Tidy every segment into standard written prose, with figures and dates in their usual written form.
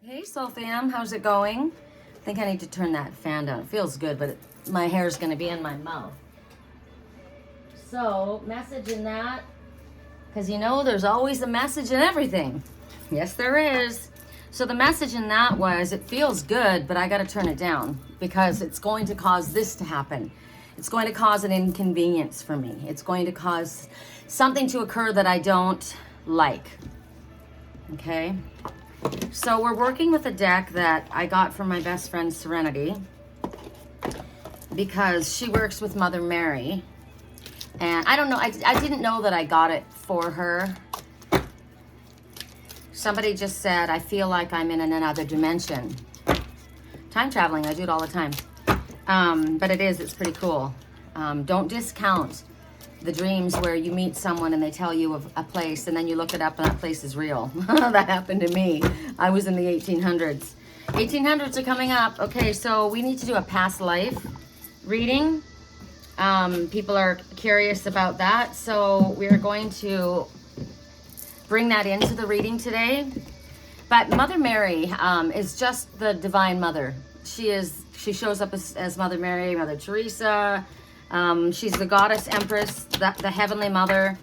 Hey Soul Fam, how's it going? I think I need to turn that fan down. It feels good, but my hair is going to be in my mouth. So, message in that, because you know there's always a message in everything. Yes, there is. So the message in that was, it feels good, but I got to turn it down because it's going to cause this to happen. It's going to cause an inconvenience for me. It's going to cause something to occur that I don't like. Okay? So we're working with a deck that I got from my best friend Serenity because she works with Mother Mary. And I don't know, I didn't know that I got it for her. Somebody just said, I feel like I'm in another dimension. Time traveling, I do it all the time. But it's pretty cool. Don't discount the dreams where you meet someone and they tell you of a place and then you look it up and that place is real. That happened to me. I was in the 1800s. 1800s are coming up. Okay, so we need to do a past life reading. People are curious about that. So we're going to bring that into the reading today. But Mother Mary is just the Divine Mother. She shows up as Mother Mary, Mother Teresa. She's the goddess empress, the heavenly mother.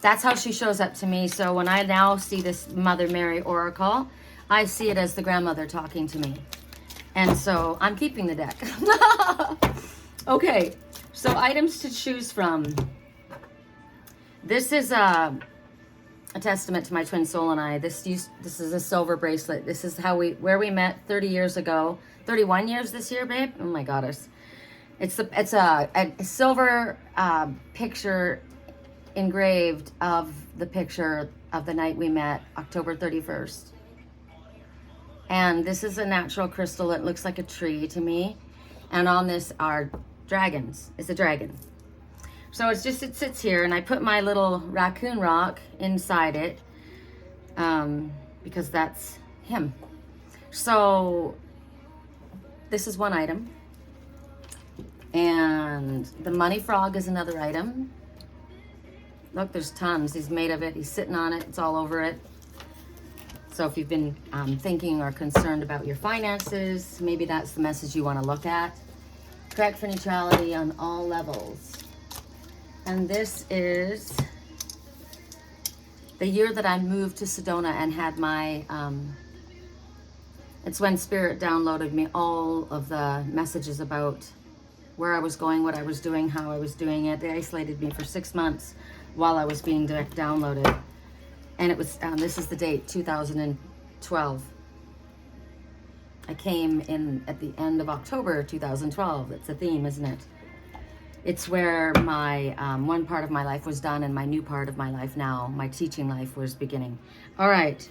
That's how she shows up to me. So when I now see this Mother Mary oracle, I see it as the grandmother talking to me. And so I'm keeping the deck. Okay, so items to choose from. This is a testament to my twin soul and I. This is a silver bracelet. This is where we met 30 years ago. 31 years this year, babe. Oh my goddess. It's a silver picture engraved of the picture of the night we met, October 31st. And this is a natural crystal. It looks like a tree to me. And on this are dragons. It's a dragon. So it sits here, and I put my little raccoon rock inside it because that's him. So this is one item. And the money frog is another item. Look, there's tons. He's made of it. He's sitting on it. It's all over it. So if you've been thinking or concerned about your finances, maybe that's the message you want to look at. Correct for neutrality on all levels. And this is the year that I moved to Sedona and had my, it's when Spirit downloaded me all of the messages about where I was going, what I was doing, how I was doing it. They isolated me for 6 months while I was being downloaded. And it was, this is the date, 2012. I came in at the end of October 2012. That's a theme, isn't it? It's where my one part of my life was done and my new part of my life now, my teaching life, was beginning. All right,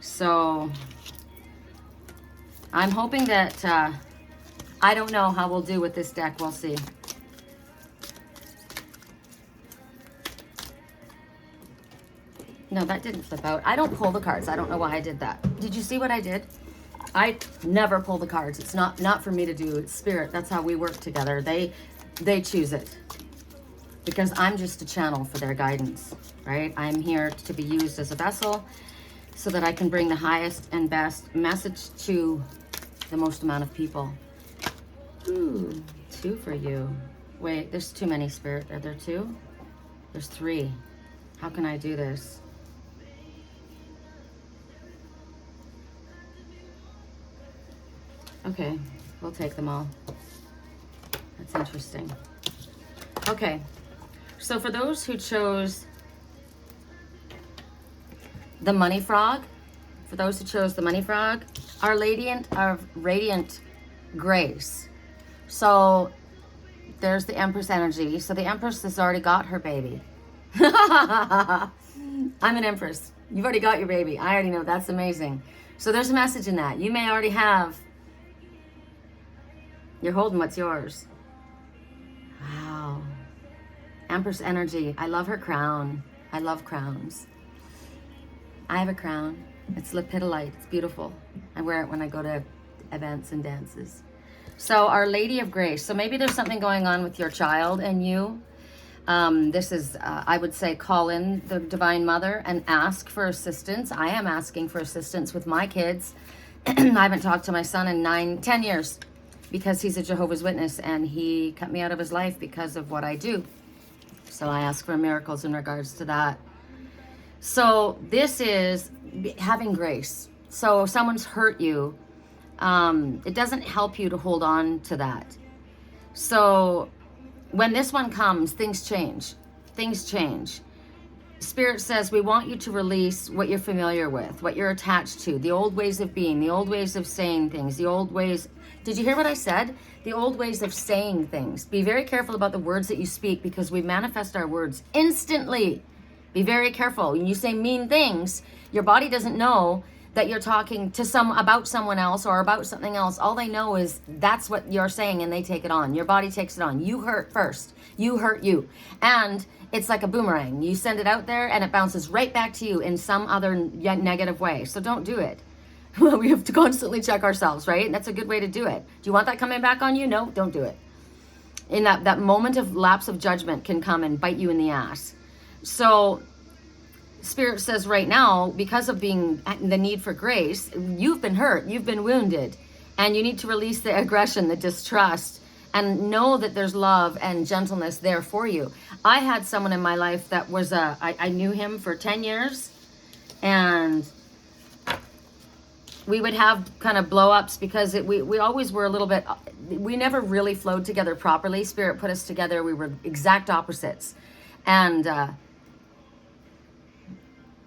so I'm hoping that, I don't know how we'll do with this deck. We'll see. No, that didn't flip out. I don't pull the cards. I don't know why I did that. Did you see what I did? I never pull the cards. It's not for me to do. It's Spirit. That's how we work together. They choose it because I'm just a channel for their guidance, right? I'm here to be used as a vessel so that I can bring the highest and best message to the most amount of people. Ooh, 2 for you. Wait, there's too many, Spirit. Are there 2? There's 3. How can I do this? Okay, we'll take them all. That's interesting. Okay, so for those who chose the money frog, Our Lady of Radiant Grace. So there's the Empress energy. So the Empress has already got her baby. I'm an Empress. You've already got your baby. I already know. That's amazing. So there's a message in that. You may already have. You're holding what's yours. Wow. Empress energy. I love her crown. I love crowns. I have a crown. It's lepidolite. It's beautiful. I wear it when I go to events and dances. So Our Lady of Grace. So maybe there's something going on with your child and you. This is, I would say, call in the Divine Mother and ask for assistance. I am asking for assistance with my kids I haven't talked to my son in 10 years because he's a Jehovah's Witness and he cut me out of his life because of what I do. So I ask for miracles in regards to that. So this is having grace. So if someone's hurt you, it doesn't help you to hold on to that. So when this one comes, things change. Things change. Spirit says we want you to release what you're familiar with, what you're attached to, the old ways of being, the old ways of saying things, the old ways. Did you hear what I said? The old ways of saying things. Be very careful about the words that you speak because we manifest our words instantly. Be very careful. When you say mean things, your body doesn't know that you're talking to about someone else or about something else. All they know is that's what you're saying and they take it on. Your body takes it on. You hurt first. You hurt you. And it's like a boomerang. You send it out there and it bounces right back to you in some other negative way. So don't do it. We have to constantly check ourselves, right? And that's a good way to do it. Do you want that coming back on you? No, don't do it. In that moment of lapse of judgment can come and bite you in the ass. So Spirit says right now, because of being the need for grace, you've been hurt, you've been wounded, and you need to release the aggression, the distrust, and know that there's love and gentleness there for you. I had someone in my life that was I knew him for 10 years, and we would have kind of blow-ups because we always were a little bit, we never really flowed together properly. Spirit put us together. We were exact opposites. And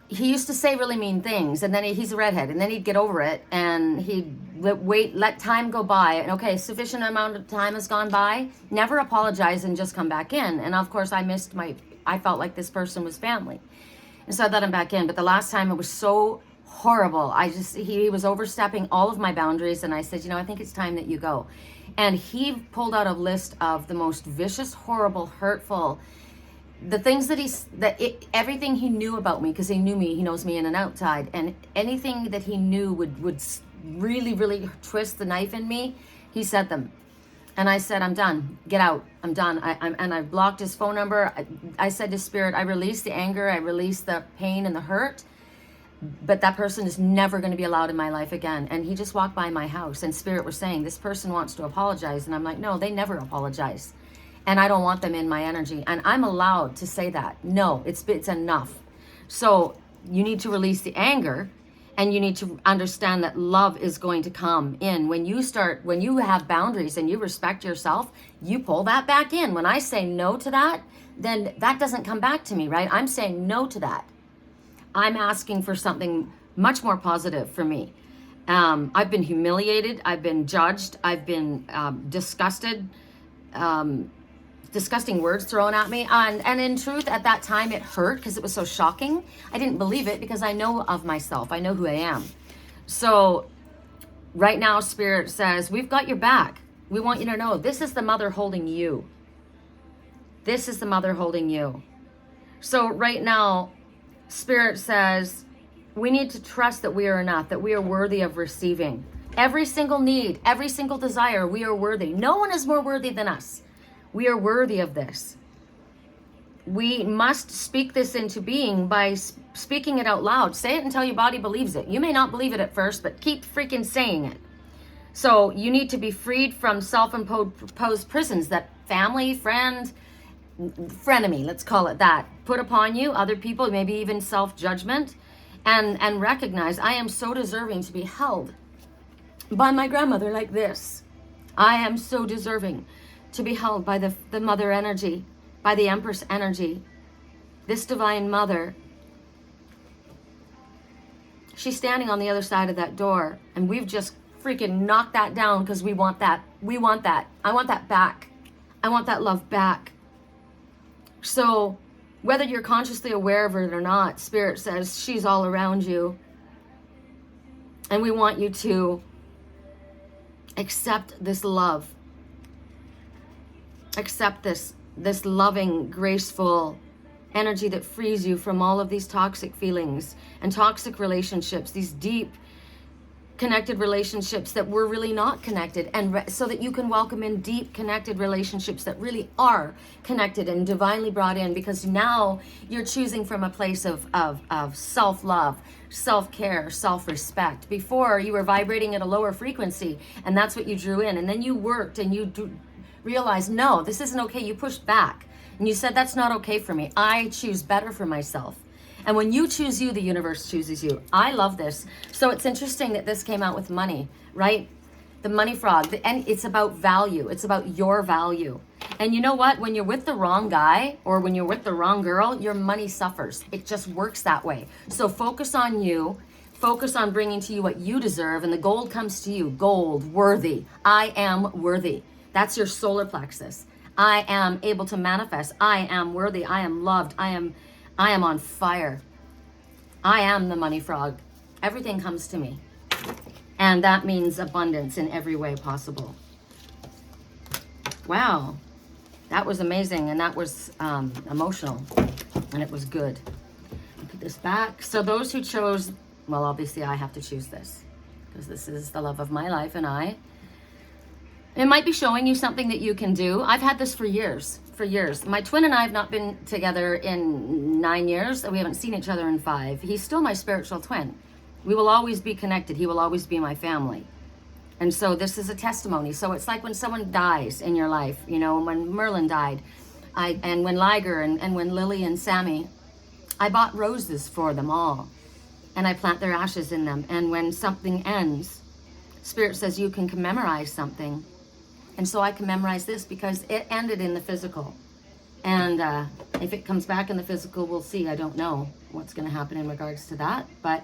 he used to say really mean things, and then he's a redhead, and then he'd get over it, and he'd let time go by, and okay, sufficient amount of time has gone by, never apologize and just come back in. And of course I felt like this person was family, and so I let him back in. But the last time it was so horrible. He was overstepping all of my boundaries, and I said, I think it's time that you go. And he pulled out a list of the most vicious, horrible, hurtful, the things everything he knew about me, because he knew me, he knows me in and outside, and anything that he knew would really, really twist the knife in me, he said them. And I said, I'm done. Get out. I'm done. And I blocked his phone number. I said to Spirit, I release the anger, I release the pain and the hurt, but that person is never going to be allowed in my life again. And he just walked by my house, and Spirit was saying, this person wants to apologize. And I'm like, no, they never apologize. And I don't want them in my energy. And I'm allowed to say that. No, it's enough. So you need to release the anger, and you need to understand that love is going to come in. When you have boundaries and you respect yourself, you pull that back in. When I say no to that, then that doesn't come back to me, right? I'm saying no to that. I'm asking for something much more positive for me. I've been humiliated. I've been judged. I've been disgusted. Disgusting words thrown at me. And in truth, at that time, it hurt because it was so shocking. I didn't believe it because I know of myself. I know who I am. So right now, Spirit says, we've got your back. We want you to know this is the mother holding you. This is the mother holding you. So right now, Spirit says, we need to trust that we are enough, that we are worthy of receiving. Every single need, every single desire, we are worthy. No one is more worthy than us. We are worthy of this. We must speak this into being by speaking it out loud. Say it until your body believes it. You may not believe it at first, but keep freaking saying it. So you need to be freed from self-imposed prisons that family, frenemy, let's call it that, put upon you, other people, maybe even self-judgment, and recognize I am so deserving to be held by my grandmother like this. I am so deserving to be held by the mother energy, by the Empress energy, this divine mother. She's standing on the other side of that door, and we've just freaking knocked that down because we want that. We want that. I want that back. I want that love back. So whether you're consciously aware of it or not, Spirit says she's all around you. And we want you to accept this love. Accept this loving, graceful energy that frees you from all of these toxic feelings and toxic relationships, these deep connected relationships that were really not connected, and so that you can welcome in deep connected relationships that really are connected and divinely brought in, because now you're choosing from a place of self-love, self-care, self-respect. Before, you were vibrating at a lower frequency, and that's what you drew in, and then you worked and you realized, no, this isn't okay. You pushed back and you said, that's not okay for me. I choose better for myself. And when you choose you, the universe chooses you. I love this. So it's interesting that this came out with money, right? The money frog. And it's about value. It's about your value. And you know what? When you're with the wrong guy or when you're with the wrong girl, your money suffers. It just works that way. So focus on you. Focus on bringing to you what you deserve. And the gold comes to you. Gold, worthy. I am worthy. That's your solar plexus. I am able to manifest. I am worthy. I am loved. I am on fire. I am the money frog. Everything comes to me. And that means abundance in every way possible. Wow. That was amazing. And that was emotional. And it was good. Put this back. So those who chose, well, obviously I have to choose this, because this is the love of my life, and it might be showing you something that you can do. I've had this for years. My twin and I have not been together in 9 years. We haven't seen each other in 5. He's still my spiritual twin. We will always be connected. He will always be my family. And so this is a testimony. So it's like when someone dies in your life, you know, when Merlin died, and when Liger and when Lily and Sammy, I bought roses for them all. And I plant their ashes in them. And when something ends, Spirit says you can commemorate something. And so I can memorize this because it ended in the physical. And if it comes back in the physical, we'll see. I don't know what's going to happen in regards to that. But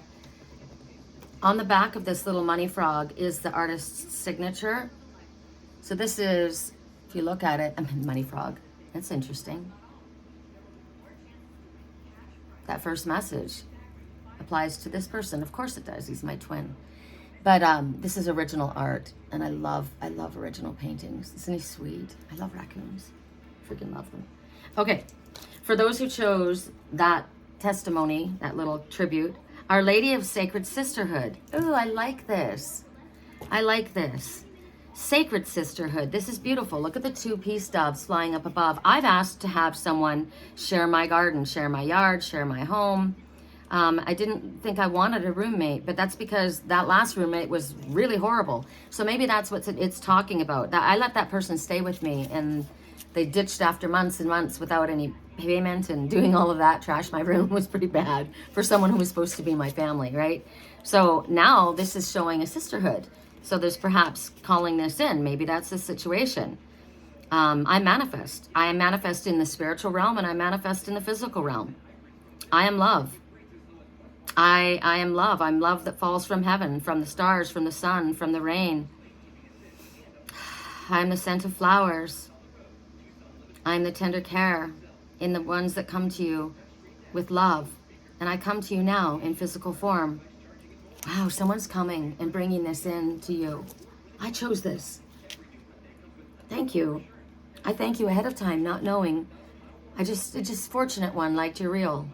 on the back of this little money frog is the artist's signature. So this is, if you look at it, money frog. That's interesting. That first message applies to this person. Of course it does. He's my twin. But this is original art, and I love original paintings. Isn't he sweet? I love raccoons. Freaking love them. Okay, for those who chose that testimony, that little tribute, Our Lady of Sacred Sisterhood. Ooh, I like this. I like this. Sacred Sisterhood. This is beautiful. Look at the 2 peace doves flying up above. I've asked to have someone share my garden, share my yard, share my home. I didn't think I wanted a roommate, but that's because that last roommate was really horrible. So maybe that's what it's talking about. That I let that person stay with me, and they ditched after months and months without any payment and doing all of that. Trash my room was pretty bad for someone who was supposed to be my family, right? So now this is showing a sisterhood. So there's perhaps calling this in. Maybe that's the situation. I manifest. I manifest in the spiritual realm, and I manifest in the physical realm. I am love. I am love. I'm love that falls from heaven, from the stars, from the sun, from the rain. I am the scent of flowers. I am the tender care in the ones that come to you with love. And I come to you now in physical form. Wow, someone's coming and bringing this in to you. I chose this. Thank you. I thank you ahead of time, not knowing. It's just fortunate one, liked your reel.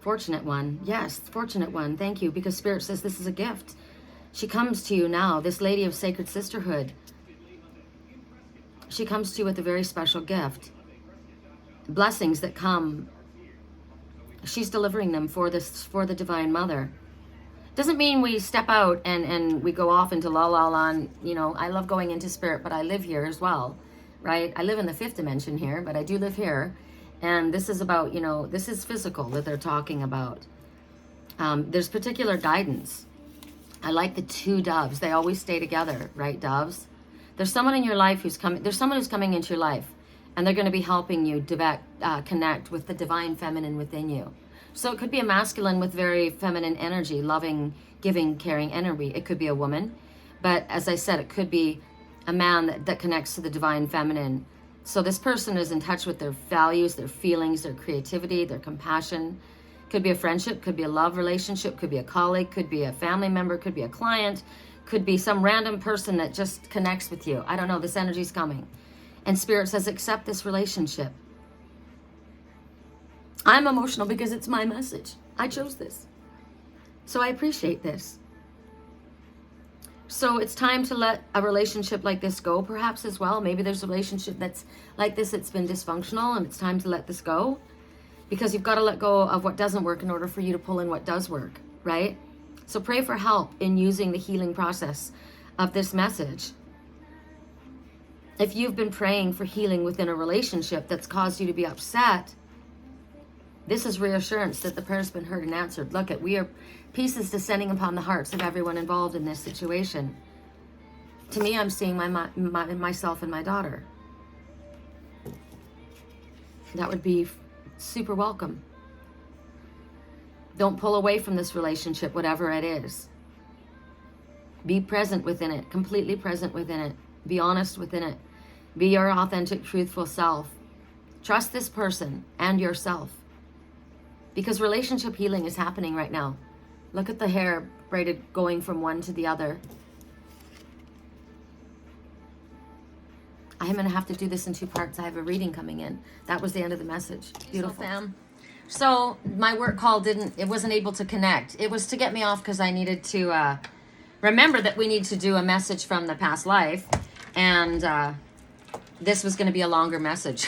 Fortunate one. Yes, fortunate one. Thank you, because Spirit says this is a gift. She comes to you now, this Lady of Sacred Sisterhood. She comes to you with a very special gift. Blessings that come. She's delivering them for the Divine Mother. Doesn't mean we step out and we go off into la la land. You know, I love going into spirit, but I live here as well, right? I live in the 5th dimension here, but I do live here. And this is about, you know, this is physical that they're talking about. There's particular guidance. I like the 2 doves. They always stay together, right, doves? There's someone in your life who's coming. There's someone who's coming into your life, and they're going to be helping you connect with the divine feminine within you. So it could be a masculine with very feminine energy, loving, giving, caring energy. It could be a woman. But as I said, it could be a man that connects to the divine feminine. So this person is in touch with their values, their feelings, their creativity, their compassion. Could be a friendship, could be a love relationship, could be a colleague, could be a family member, could be a client, could be some random person that just connects with you. I don't know, this energy's coming. And Spirit says, accept this relationship. I'm emotional because it's my message. I chose this. So I appreciate this. So it's time to let a relationship like this go, perhaps, as well. Maybe there's a relationship that's like this that's been dysfunctional, and it's time to let this go, because you've got to let go of what doesn't work in order for you to pull in what does work, right? So pray for help in using the healing process of this message. If you've been praying for healing within a relationship that's caused you to be upset, this is reassurance that the prayer's been heard and answered. Look, we are pieces descending upon the hearts of everyone involved in this situation. To me, I'm seeing myself and my daughter. That would be super welcome. Don't pull away from this relationship, whatever it is. Be present within it, completely present within it. Be honest within it. Be your authentic, truthful self. Trust this person and yourself, because relationship healing is happening right now. Look at the hair braided going from one to the other. I am going to have to do this in 2 parts. I have a reading coming in. That was the end of the message. Beautiful, fam. So my work call wasn't able to connect. It was to get me off because I needed to remember that we need to do a message from the past life. And this was going to be a longer message.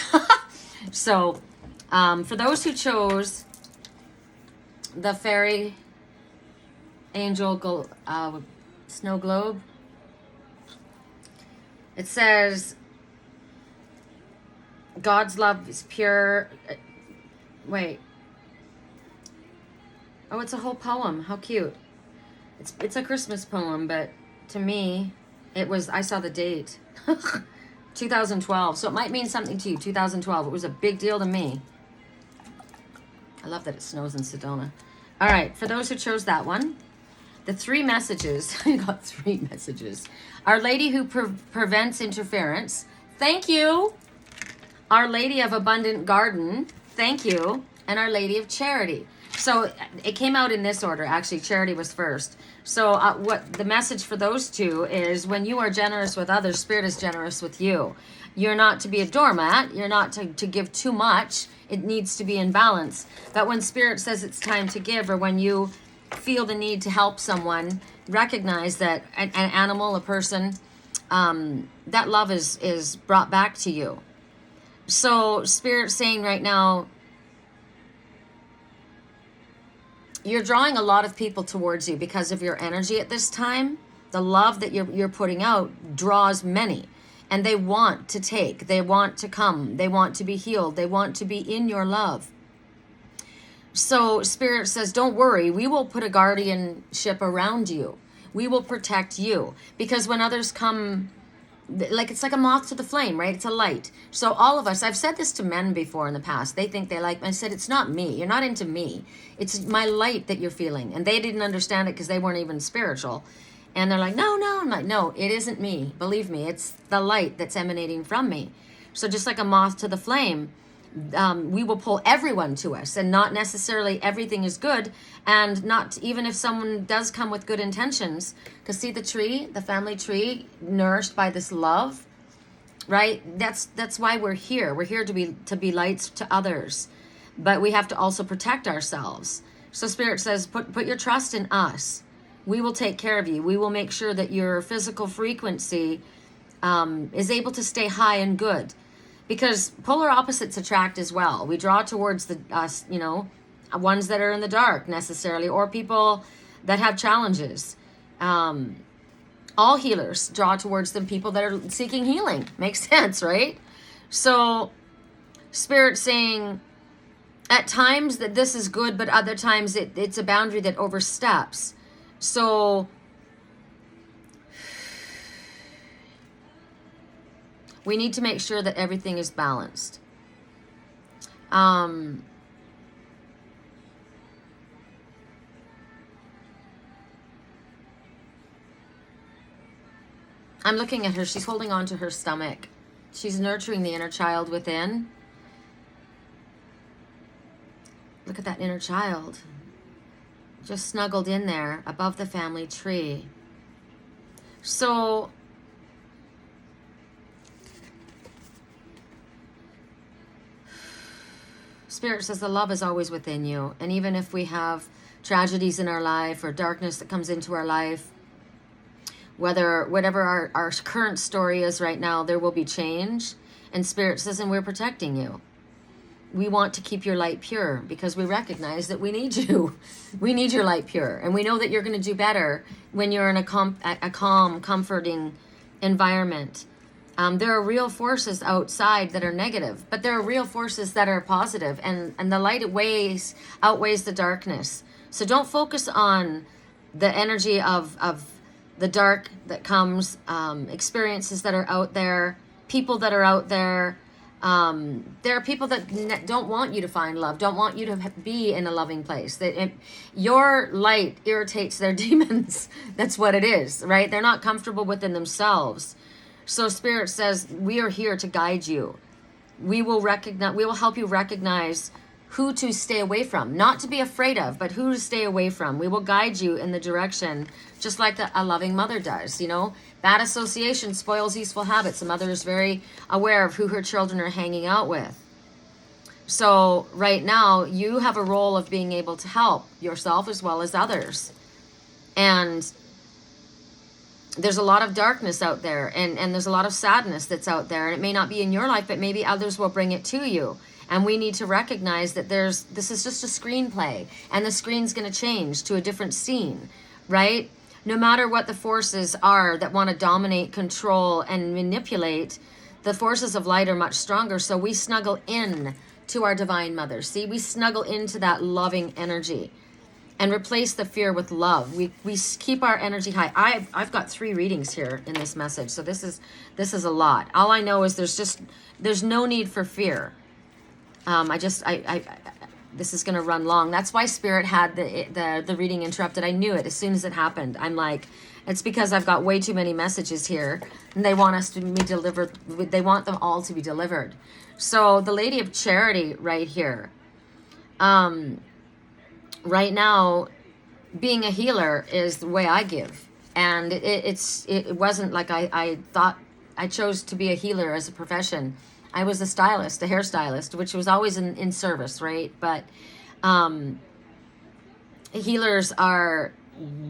So for those who chose the fairy angel snow globe, it says God's love is pure. Wait. Oh, it's a whole poem. How cute. It's a Christmas poem, but to me, I saw the date. 2012. So it might mean something to you. 2012. It was a big deal to me. I love that it snows in Sedona. All right. For those who chose that one, the 3 messages. I got 3 messages. Our Lady who prevents interference. Thank you. Our Lady of Abundant Garden. Thank you. And Our Lady of Charity. So it came out in this order. Actually, charity was first. So what the message for those 2 is, when you are generous with others, Spirit is generous with you. You're not to be a doormat. You're not to give too much. It needs to be in balance. But when Spirit says it's time to give, or when you feel the need to help someone, recognize that an animal, a person, that love is brought back to you. So Spirit's saying right now, you're drawing a lot of people towards you because of your energy at this time. The love that you're putting out draws many, and they want to take, they want to come, they want to be healed, they want to be in your love. So Spirit says, don't worry, we will put a guardianship around you. We will protect you, because when others come, it's like a moth to the flame, right? It's a light. So all of us, I've said this to men before in the past. They think they like me. I said, it's not me. You're not into me. It's my light that you're feeling. And they didn't understand it because they weren't even spiritual. And they're like, no. I'm like, no, it isn't me. Believe me, it's the light that's emanating from me. So just like a moth to the flame, we will pull everyone to us, and not necessarily everything is good, and not even if someone does come with good intentions, because see the tree, the family tree, nourished by this love, right? That's why we're here. We're here to be lights to others, but we have to also protect ourselves. So Spirit says, put your trust in us. We will take care of you. We will make sure that your physical frequency is able to stay high and good. Because polar opposites attract as well. We draw towards us, ones that are in the dark necessarily, or people that have challenges. All healers draw towards them people that are seeking healing. Makes sense, right? So Spirit saying, at times that this is good, but other times it's a boundary that oversteps. So we need to make sure that everything is balanced. I'm looking at her. She's holding on to her stomach. She's nurturing the inner child within. Look at that inner child. Just snuggled in there above the family tree. So Spirit says the love is always within you. And even if we have tragedies in our life or darkness that comes into our life, Whatever our current story is right now, there will be change. And Spirit says, and we're protecting you. We want to keep your light pure because we recognize that we need you. We need your light pure. And we know that you're going to do better when you're in a calm, comforting environment. There are real forces outside that are negative, but there are real forces that are positive, and the light outweighs the darkness. So don't focus on the energy of the dark that comes, experiences that are out there, people that are out there. There are people that don't want you to find love, don't want you to be in a loving place. Your light irritates their demons. That's what it is, right? They're not comfortable within themselves. So Spirit says, we are here to guide you. We will help you recognize who to stay away from, not to be afraid of, but who to stay away from. We will guide you in the direction, just like a loving mother does. Bad association spoils useful habits. A mother is very aware of who her children are hanging out with. So right now, you have a role of being able to help yourself as well as others. And there's a lot of darkness out there, and there's a lot of sadness that's out there, and it may not be in your life, but maybe others will bring it to you. And we need to recognize that this is just a screenplay, and the screen's going to change to a different scene, right? No matter what the forces are that want to dominate, control, and manipulate, the forces of light are much stronger. So we snuggle in to our Divine Mother. See, we snuggle into that loving energy and replace the fear with love. We keep our energy high. I've got 3 readings here in this message, so this is a lot. All I know is there's no need for fear. This is going to run long. That's why Spirit had the reading interrupted. I knew it as soon as it happened. I'm like, it's because I've got way too many messages here, and they want us to be delivered. They want them all to be delivered. So the Lady of Charity right here. Right now, being a healer is the way I give. And it wasn't like I thought I chose to be a healer as a profession. I was a stylist, a hairstylist, which was always in service, right? But healers are,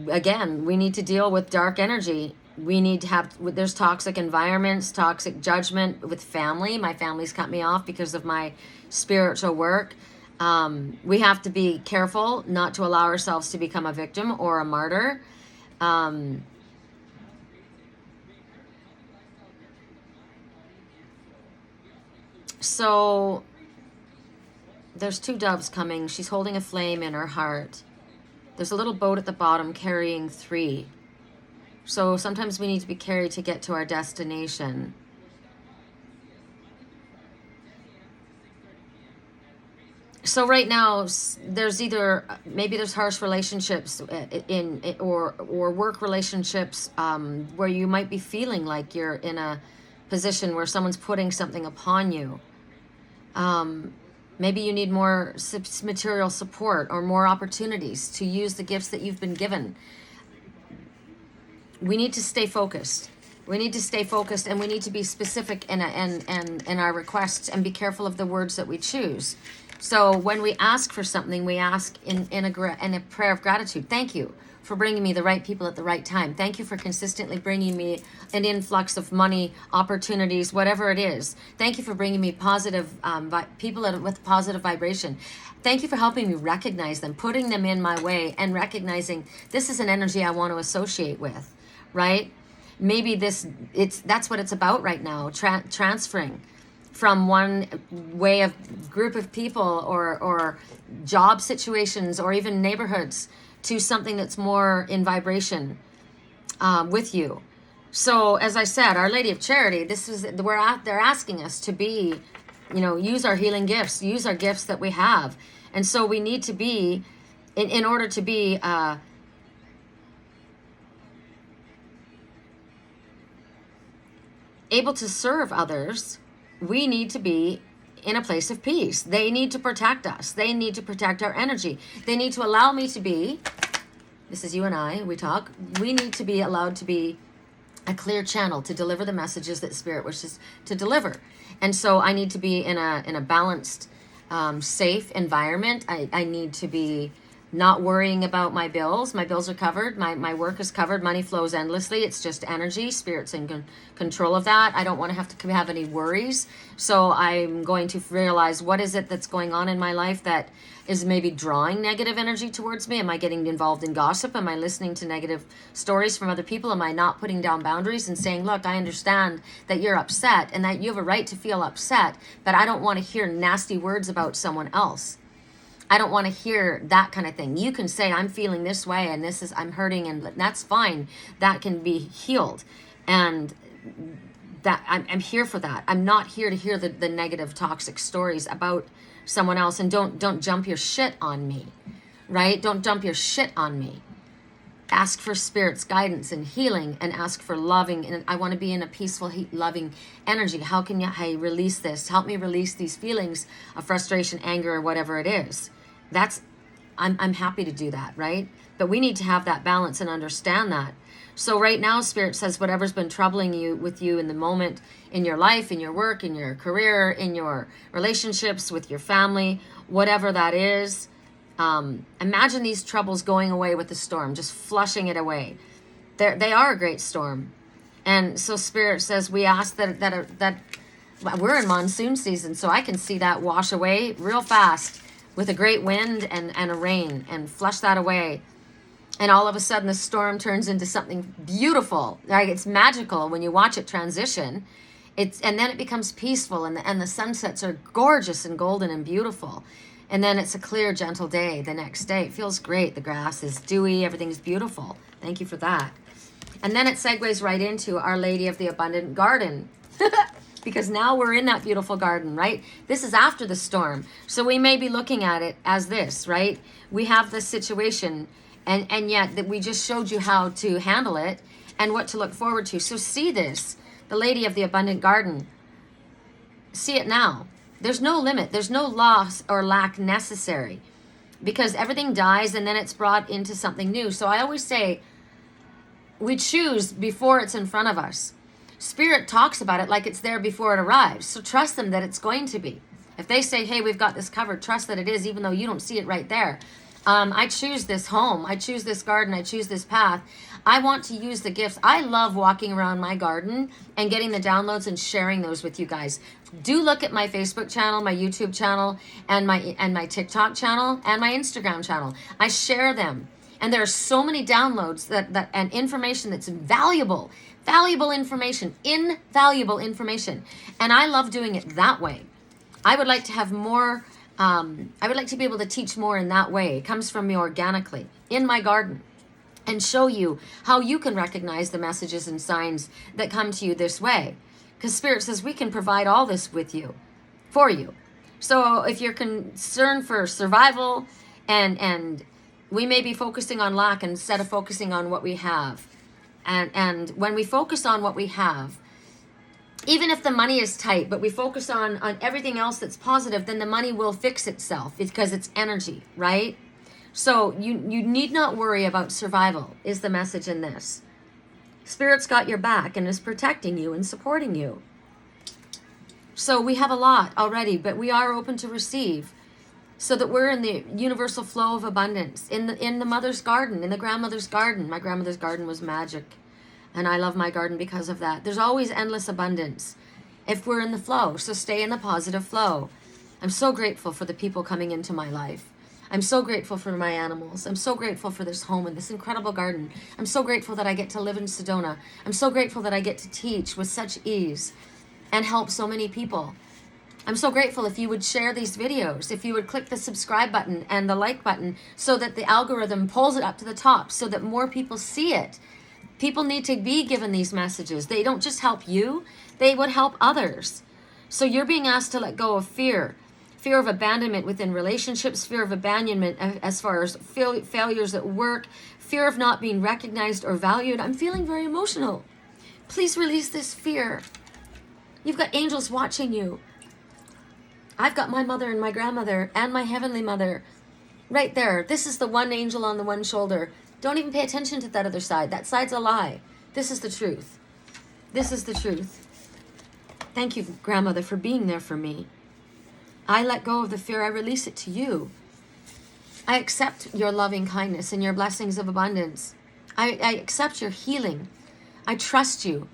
again, we need to deal with dark energy. We need to there's toxic environments, toxic judgment with family. My family's cut me off because of my spiritual work. We have to be careful not to allow ourselves to become a victim or a martyr. So there's 2 doves coming. She's holding a flame in her heart. There's a little boat at the bottom carrying 3. So sometimes we need to be carried to get to our destination. So right now, there's maybe there's harsh relationships or work relationships where you might be feeling like you're in a position where someone's putting something upon you. Maybe you need more material support or more opportunities to use the gifts that you've been given. We need to stay focused. We need to stay focused, and we need to be specific in our requests and be careful of the words that we choose. So when we ask for something, we ask in a prayer of gratitude. Thank you for bringing me the right people at the right time. Thank you for consistently bringing me an influx of money, opportunities, whatever it is. Thank you for bringing me positive people with positive vibration. Thank you for helping me recognize them, putting them in my way, and recognizing this is an energy I want to associate with, right? Maybe that's what it's about right now, transferring from one way of group of people or job situations or even neighborhoods to something that's more in vibration with you. So as I said, Our Lady of Charity, they're asking us to be, use our healing gifts, use our gifts that we have. And so we need to be, in order to be able to serve others, we need to be in a place of peace. They need to protect us. They need to protect our energy. They need to allow me to be, this is you and I, we talk, we need to be allowed to be a clear channel to deliver the messages that Spirit wishes to deliver. And so I need to be in a balanced, safe environment. I need to be not worrying about my bills. My bills are covered. My work is covered. Money flows endlessly. It's just energy. Spirit's in control of that. I don't want to have any worries. So I'm going to realize, what is it that's going on in my life that is maybe drawing negative energy towards me? Am I getting involved in gossip? Am I listening to negative stories from other people? Am I not putting down boundaries and saying, look, I understand that you're upset and that you have a right to feel upset, but I don't want to hear nasty words about someone else. I don't want to hear that kind of thing. You can say, I'm feeling this way and I'm hurting, and that's fine. That can be healed. And that I'm here for that. I'm not here to hear the negative, toxic stories about someone else. And don't jump your shit on me, right? Don't dump your shit on me. Ask for Spirit's guidance and healing, and ask for loving. And I want to be in a peaceful, loving energy. How can I release this? Help me release these feelings of frustration, anger, or whatever it is. I'm happy to do that, right? But we need to have that balance and understand that. So right now, Spirit says, whatever's been troubling you in the moment, in your life, in your work, in your career, in your relationships with your family, whatever that is, imagine these troubles going away with the storm, just flushing it away. They are a great storm. And so Spirit says, we ask that we're in monsoon season, so I can see that wash away real fast with a great wind and a rain, and flush that away. And all of a sudden the storm turns into something beautiful. Like, it's magical when you watch it transition. And then it becomes peaceful, and the sunsets are gorgeous and golden and beautiful. And then it's a clear, gentle day the next day. It feels great. The grass is dewy. Everything's beautiful. Thank you for that. And then it segues right into Our Lady of the Abundant Garden. Because now we're in that beautiful garden, right? This is after the storm. So we may be looking at it as this, right? We have this situation, and yet that we just showed you how to handle it and what to look forward to. So see this, the Lady of the Abundant Garden. See it now. There's no limit. There's no loss or lack necessary, because everything dies and then it's brought into something new. So I always say, we choose before it's in front of us. Spirit talks about it like it's there before it arrives. So trust them that it's going to be. If they say, hey, we've got this covered, trust that it is, even though you don't see it right there. I choose this home. I choose this garden. I choose this path. I want to use the gifts. I love walking around my garden and getting the downloads and sharing those with you guys. Do look at my Facebook channel, my YouTube channel, and my TikTok channel, and my Instagram channel. I share them. And there are so many downloads that and information that's valuable information, invaluable information. And I love doing it that way. I would like to have more, I would like to be able to teach more in that way. It comes from me organically in my garden, and show you how you can recognize the messages and signs that come to you this way. Because Spirit says we can provide all this for you. So if you're concerned for survival, and we may be focusing on lack instead of focusing on what we have. And when we focus on what we have, even if the money is tight, but we focus on everything else that's positive, then the money will fix itself, because it's energy, right? So you need not worry about survival, is the message in this. Spirit's got your back and is protecting you and supporting you. So we have a lot already, but we are open to receive, so that we're in the universal flow of abundance, in the mother's garden, in the grandmother's garden. My grandmother's garden was magic, and I love my garden because of that. There's always endless abundance if we're in the flow, so stay in the positive flow. I'm so grateful for the people coming into my life. I'm so grateful for my animals. I'm so grateful for this home and this incredible garden. I'm so grateful that I get to live in Sedona. I'm so grateful that I get to teach with such ease and help so many people. I'm so grateful if you would share these videos, if you would click the subscribe button and the like button, so that the algorithm pulls it up to the top, so that more people see it. People need to be given these messages. They don't just help you, they would help others. So you're being asked to let go of fear of abandonment within relationships, fear of abandonment as far as failures at work, fear of not being recognized or valued. I'm feeling very emotional. Please release this fear. You've got angels watching you. I've got my mother and my grandmother and my heavenly mother right there. This is the one angel on the one shoulder. Don't even pay attention to that other side. That side's a lie. This is the truth. This is the truth. Thank you, grandmother, for being there for me. I let go of the fear. I release it to you. I accept your loving kindness and your blessings of abundance. I accept your healing. I trust you.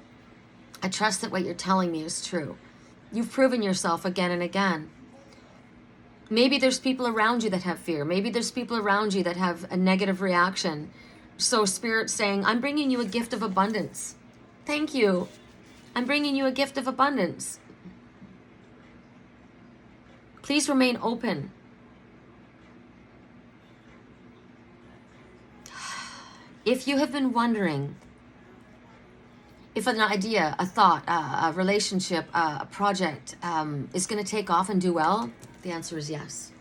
I trust that what you're telling me is true. You've proven yourself again and again. Maybe there's people around you that have fear. Maybe there's people around you that have a negative reaction. So Spirit's saying, I'm bringing you a gift of abundance. Thank you. I'm bringing you a gift of abundance. Please remain open. If you have been wondering if an idea, a thought, a relationship, a project is going to take off and do well, the answer is yes.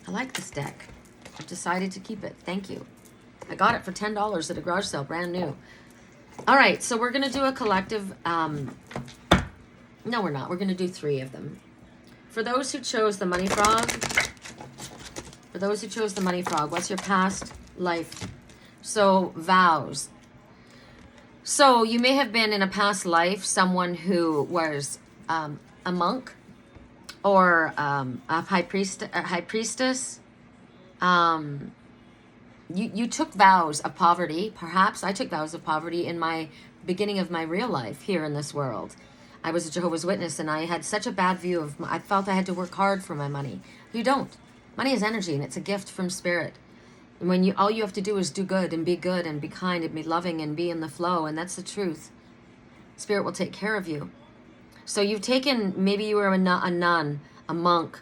I like this deck. I've decided to keep it. Thank you. I got it for $10 at a garage sale, brand new. All right, so we're going to do a collective. No, we're not. We're going to do 3 of them. For those who chose the money frog, what's your past life? So, vows. So, you may have been in a past life someone who was a monk or a high priestess. You took vows of poverty. Perhaps I took vows of poverty in my beginning of my real life here in this world. I was a Jehovah's Witness, and I had such a bad view of. I felt I had to work hard for my money. You don't. Money is energy, and it's a gift from Spirit. And when all you have to do is do good and be kind and be loving and be in the flow, and that's the truth. Spirit will take care of you. So you've taken. Maybe you were a nun, a monk,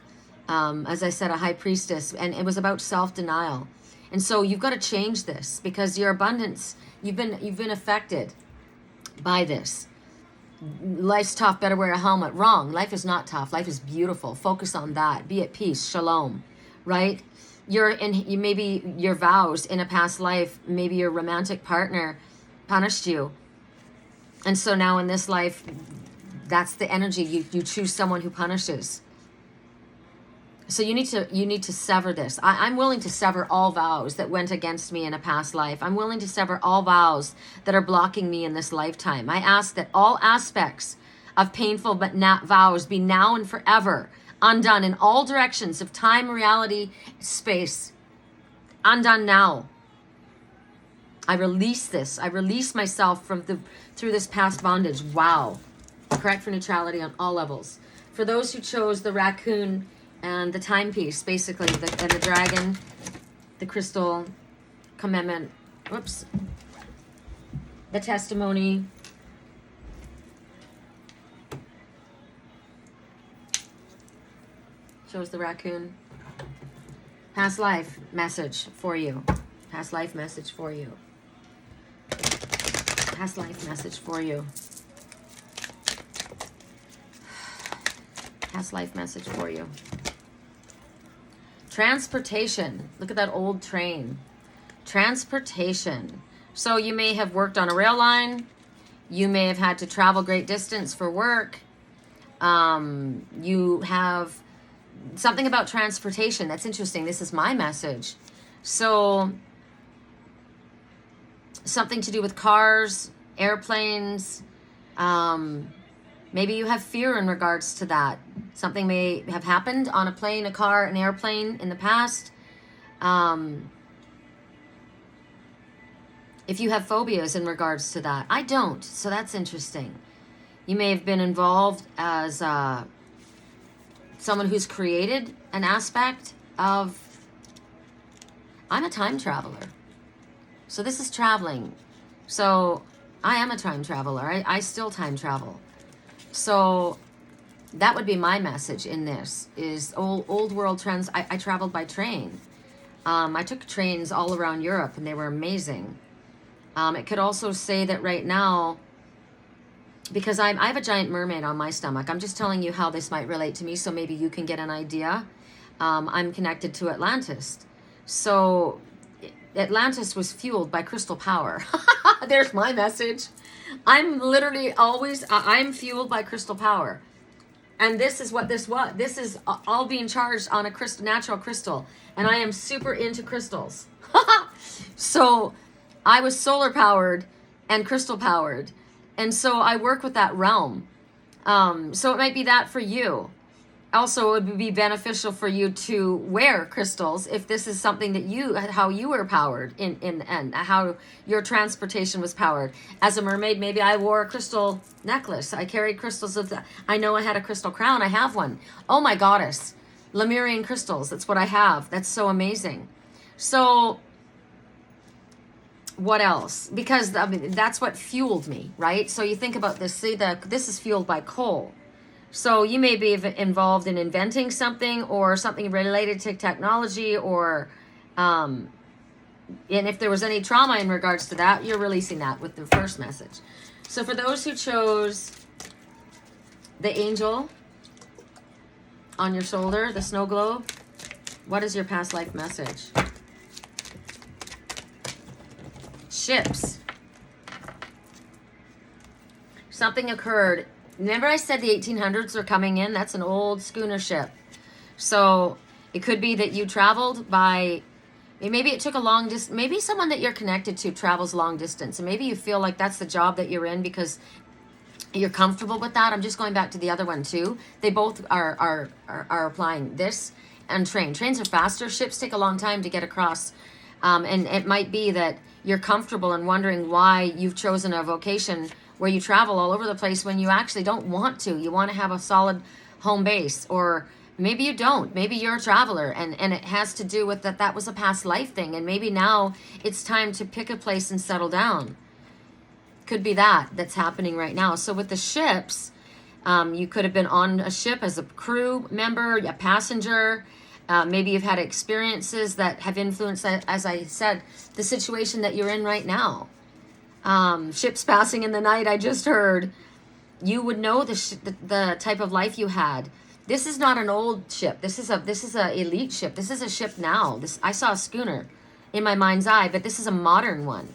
as I said, a high priestess, and it was about self-denial. And so you've got to change this because your abundance. You've been affected by this. Life's tough, better wear a helmet. Wrong. Life is not tough. Life is beautiful. Focus on that. Be at peace. Shalom. Right? Maybe your vows in a past life, maybe your romantic partner punished you. And so now in this life, that's the energy. You choose someone who punishes. So you need to sever this. I'm willing to sever all vows that went against me in a past life. I'm willing to sever all vows that are blocking me in this lifetime. I ask that all aspects of painful but vows be now and forever undone in all directions of time, reality, space. Undone now. I release this. I release myself through this past bondage. Wow. Correct for neutrality on all levels. For those who chose the raccoon and the timepiece, basically, and the dragon, the crystal commandment, the testimony. Shows the raccoon. Past life message for you. Past life message for you. Past life message for you. Past life message for you. Transportation. Look at that old train. Transportation. So you may have worked on a rail line. You may have had to travel great distance for work. You have something about transportation. That's interesting. This is my message. So something to do with cars, airplanes. Maybe you have fear in regards to that. Something may have happened on a plane, a car, an airplane in the past. If you have phobias in regards to that. I don't, so that's interesting. You may have been involved as someone who's created an aspect of... I'm a time traveler. So this is traveling. So I am a time traveler. I still time travel. So that would be my message in this, is old world trends. I traveled by train. I took trains all around Europe, and they were amazing. It could also say that right now, because I have a giant mermaid on my stomach, I'm just telling you how this might relate to me, so maybe you can get an idea. I'm connected to Atlantis. So Atlantis was fueled by crystal power. There's my message. I'm literally always, I'm fueled by crystal power. And this is what this was. This is all being charged on a crystal, natural crystal. And I am super into crystals. So I was solar powered and crystal powered. And so I work with that realm. So it might be that for you. also it would be beneficial for you to wear crystals if this is something that how you were powered and how your transportation was powered. As a mermaid, maybe I wore a crystal necklace. I carried crystals I know I had a crystal crown. I have one. Oh my goddess. Lemurian crystals. That's what I have. That's so amazing. So what else? Because I mean, that's what fueled me, right? So you think about this. See, this is fueled by coal. So you may be involved in inventing something or something related to technology, or and if there was any trauma in regards to that, you're releasing that with the first message. So for those who chose the angel on your shoulder, the snow globe, what is your past life message? Ships. Something occurred. Remember I said the 1800s are coming in? That's an old schooner ship. So it could be that you traveled by, maybe it took a long distance, maybe someone that you're connected to travels long distance, and maybe you feel like that's the job that you're in because you're comfortable with that. I'm just going back to the other one too. They both are applying this and train. Trains are faster. Ships take a long time to get across. And it might be that you're comfortable and wondering why you've chosen a vocation where you travel all over the place when you actually don't want to. You want to have a solid home base, or maybe you don't. Maybe you're a traveler and it has to do with that was a past life thing, and maybe now it's time to pick a place and settle down. Could be that's happening right now. So with the ships, you could have been on a ship as a crew member, a passenger. Maybe you've had experiences that have influenced, as I said, the situation that you're in right now. Ships passing in the night, I just heard. You would know the type of life you had. This is not an old ship. This is a elite ship. This is a ship now. I saw a schooner in my mind's eye, but this is a modern one.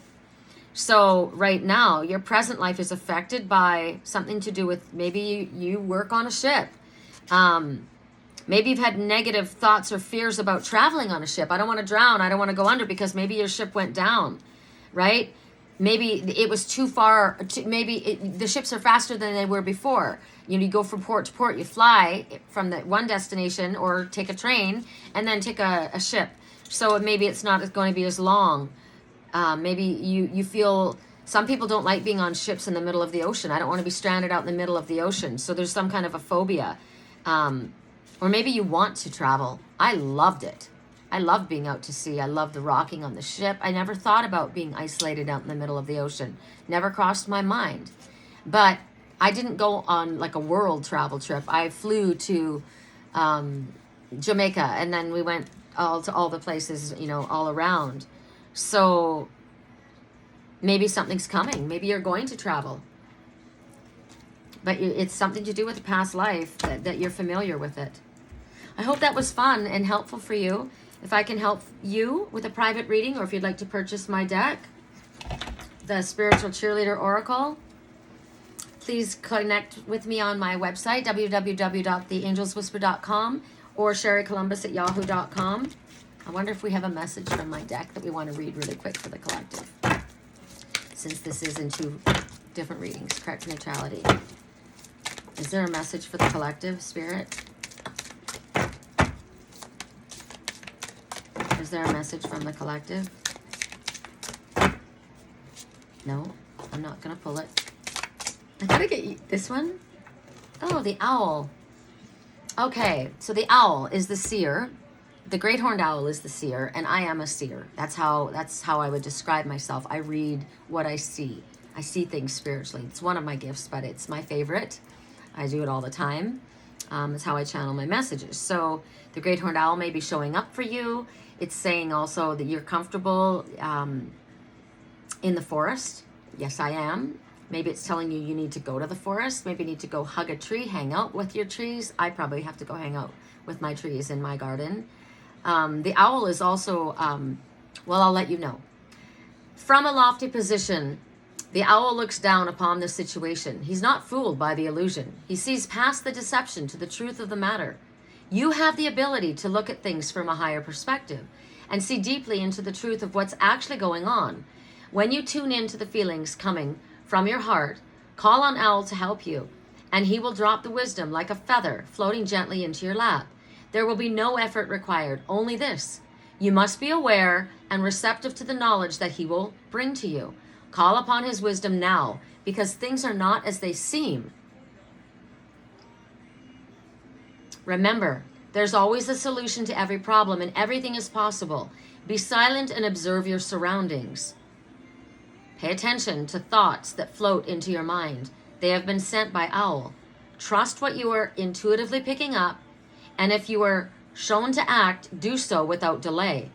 So right now, your present life is affected by something to do with maybe you work on a ship. Maybe you've had negative thoughts or fears about traveling on a ship. I don't want to drown. I don't want to go under, because maybe your ship went down, right? Maybe it was too far. The ships are faster than they were before. You go from port to port. You fly from the one destination, or take a train and then take a ship. So maybe it's not going to be as long. Maybe you feel, some people don't like being on ships in the middle of the ocean. I don't want to be stranded out in the middle of the ocean. So there's some kind of a phobia. Or maybe you want to travel. I loved it. I loved being out to sea. I loved the rocking on the ship. I never thought about being isolated out in the middle of the ocean. Never crossed my mind. But I didn't go on like a world travel trip. I flew to Jamaica, and then we went to all the places, all around. So maybe something's coming. Maybe you're going to travel. But it's something to do with the past life that you're familiar with it. I hope that was fun and helpful for you. If I can help you with a private reading, or if you'd like to purchase my deck, the Spiritual Cheerleader Oracle, please connect with me on my website, www.theangelswhisper.com, or sherrycolumbus@yahoo.com. I wonder if we have a message from my deck that we want to read really quick for the collective, since this is in two different readings, correct neutrality. Is there a message for the collective, Spirit? Is there a message from the collective? No, I'm not going to pull it. I gotta get this one. Oh, the owl. Okay, so the owl is the seer. The great horned owl is the seer, and I am a seer. That's how I would describe myself. I read what I see. I see things spiritually. It's one of my gifts, but it's my favorite. I do it all the time. It's how I channel my messages. So the great horned owl may be showing up for you. It's saying also that you're comfortable in the forest. Yes, I am. Maybe it's telling you need to go to the forest. Maybe you need to go hug a tree, hang out with your trees. I probably have to go hang out with my trees in my garden. The owl is also, well, I'll let you know. From a lofty position, the owl looks down upon the situation. He's not fooled by the illusion. He sees past the deception to the truth of the matter. You have the ability to look at things from a higher perspective and see deeply into the truth of what's actually going on. When you tune into the feelings coming from your heart, call on Owl to help you. and he will drop the wisdom like a feather floating gently into your lap. There will be no effort required, only this. You must be aware and receptive to the knowledge that he will bring to you. Call upon his wisdom now, because things are not as they seem. Remember, there's always a solution to every problem, and everything is possible. Be silent and observe your surroundings. Pay attention to thoughts that float into your mind. They have been sent by Owl. Trust what you are intuitively picking up, and if you are shown to act, do so without delay.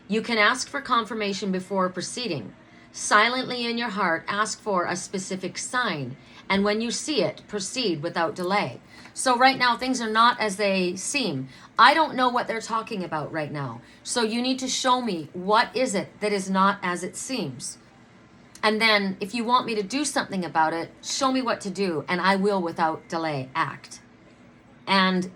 You can ask for confirmation before proceeding. Silently in your heart, ask for a specific sign, and when you see it, proceed without delay. So right now, things are not as they seem. I don't know what they're talking about right now. So you need to show me what is it that is not as it seems. And then if you want me to do something about it, show me what to do, and I will without delay act. And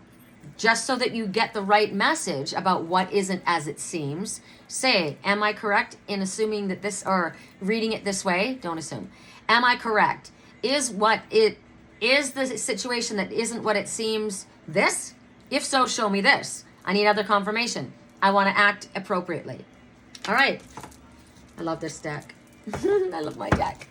just so that you get the right message about what isn't as it seems, say, am I correct in assuming that this, or reading it this way? Don't assume. Am I correct? Is the situation that isn't what it seems this? If so, show me this. I need other confirmation. I want to act appropriately. All right. I love this deck. I love my deck.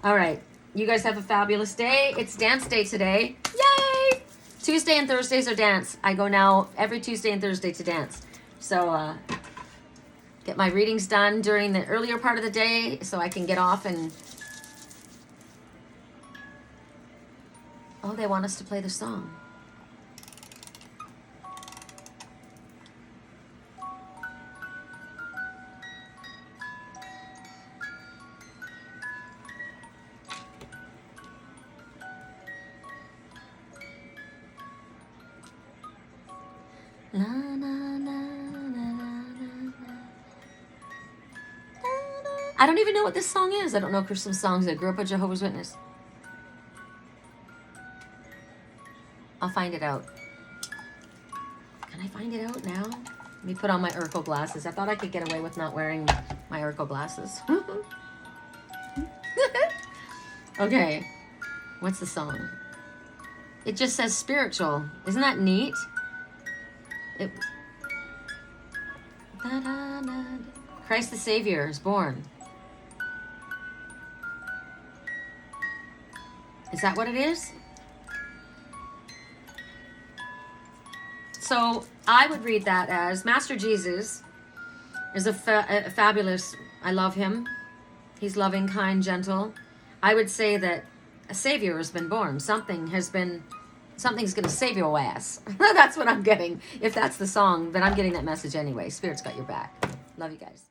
All right. You guys have a fabulous day. It's dance day today. Yay! Tuesday and Thursdays are dance. I go now every Tuesday and Thursday to dance. So get my readings done during the earlier part of the day so I can get off and... Oh, they want us to play the song. La, na, na, na, na, na. I don't even know what this song is. I don't know Christmas songs. I grew up a Jehovah's Witness. I'll find it out. Can I find it out now? Let me put on my Urkel glasses. I thought I could get away with not wearing my Urkel glasses. Okay. What's the song? It just says spiritual. Isn't that neat? Christ the Savior is born. Is that what it is? So I would read that as Master Jesus is a fabulous, I love him. He's loving, kind, gentle. I would say that a Savior has been born. Something's going to save your ass. That's what I'm getting. If that's the song, then I'm getting that message anyway. Spirit's got your back. Love you guys.